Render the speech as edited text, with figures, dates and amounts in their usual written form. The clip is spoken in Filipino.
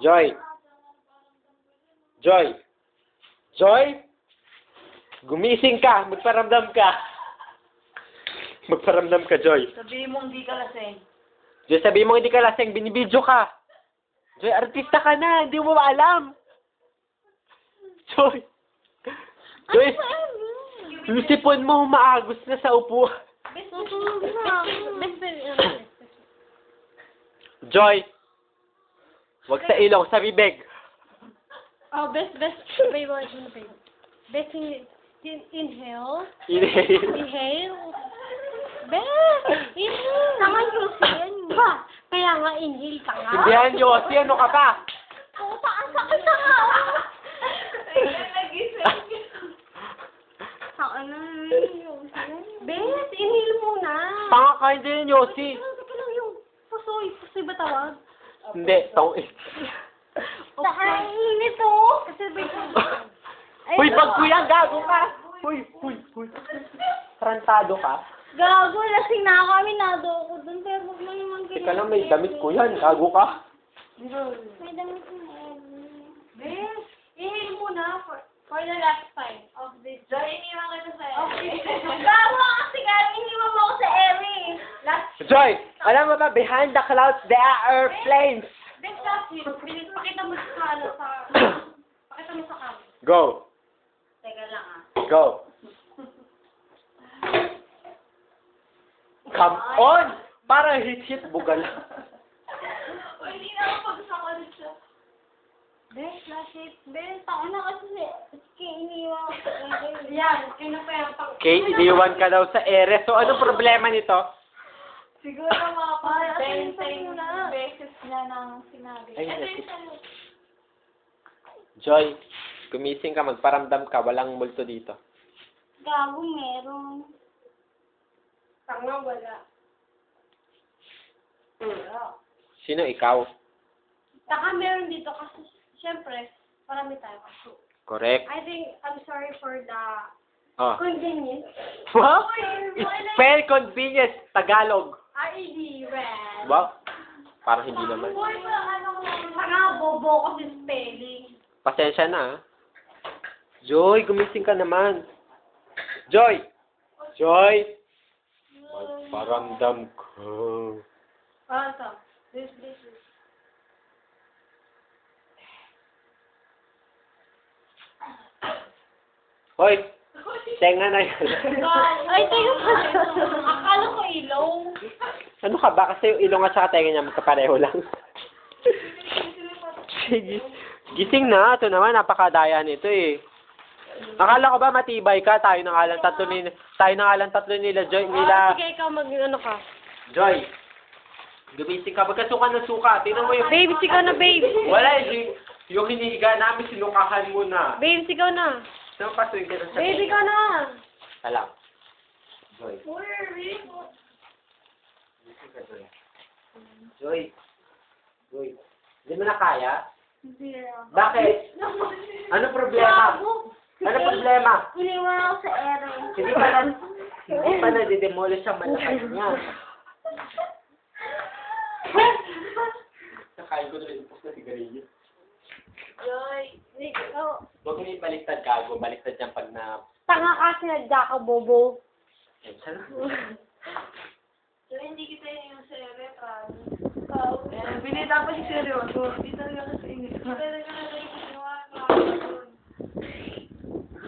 Joy! Joy! Joy! Gumising ka! Magparamdam ka! Magparamdam ka, Joy. Sabihin mong di ka lasing. Joy, sabihin mo hindi ka lasing, binibidyo ka. Joy, artista ka na, hindi mo alam. Joy! Joy! Yung sipon mo maagos na sa upuan. Joy! Wag sa ilong, sa bibig. Oh, best, babe, best inhale. Inhale. Inhale. Best, inhale. Naman Yossi, ba? Kaya nga, inhale ka nga. Hindi yan, Yossi, ano ka pa? Puta, ang sakit na nga. Ayan, nagising. Saan na, Yossi? Best, inhale muna. Tanga ka, hindi yan, Yossi. Teka lang yung pusoy. Pusoy ba tawag? Hindi, tong Saan nito? Kasi ba Uy, pag kuya, gago ka! Uy. Tarantado ka? Gago, lasing na kami, nado ako dun, pero huwag mo naman ganyan. Teka lang, may damit ko yan. Gago ka? May damit na Bes, ihil mo na for the last time of this. Joy, iniwan kita sa Gago kasi kaya iniwan mo ako sa Eri. Last Joy, alam mo ba, behind the clouds, there are airplanes. Bes, last hit. Pakita mo sa pakita mo sa cam. Go. Teka lang Go. Come on! Para hit-hit, bugal. Uy, hindi na ako pag-usakan siya. Bes, last hit. Bes, taon na kasi iniwan ako sa Eri. Yan, kinapayang Okay, iniwan ka daw sa ere. So, anong problema nito? Siguro mga Ay, 10 sabi mo na. beses na nang sinabi. Ay, Ito naku. yung Joy, gumising ka, magparamdam ka. Walang multo dito. Gago, meron. tanga wala. Wala. Sino ikaw? Taka meron dito kasi, syempre, marami tayo kaso. Correct. I think, I'm sorry for the Oh. convenience. What? Spell convenience, Tagalog. R-E-D, red. Wow. Parang hindi naman. Boy, taka bobo kasi spelling. Pasensya na, ah. Joy, gumising ka naman. Joy! Joy! Magparamdam ka. Ito. This. Hoy! Tenga na yan. Ay, tayo pa. Akala ko ilong. Ano ka ba? Kasi yung ilong at saka tenga niya magkapareho lang. Sige. Gising na. Ito naman, napakadaya nito eh. Akala ko ba matibay ka? Tayo na nga lang tatlo nila, Joy. Nila, Sige, ikaw ano ka. Joy. Gumising ka. Magkasuka ng suka. Tingnan mo yung... Babe, sigaw na, babe. Wala eh. Yung hinihiga namin, sinukahan mo na. Babe, sigaw na. Saan pa suwing ka sa Babe, ikaw na. Alam. Joy. Joy. Joy. Hindi mo na kaya? Zero. Bakit? Ano problema? Ano problema? Iniwan ako sa ere. Hindi pa na-demolish ang malakas niya. Nakain ko na rin upos na sigarilyo. Joy. Oh, Huwag mo yung baliktad, gago. Baliktad yan pag na... tanga ka, sinadya ka, bobo. Eh, sana. So, hindi kita yung seryoso. Hindi dapat yung seryoso.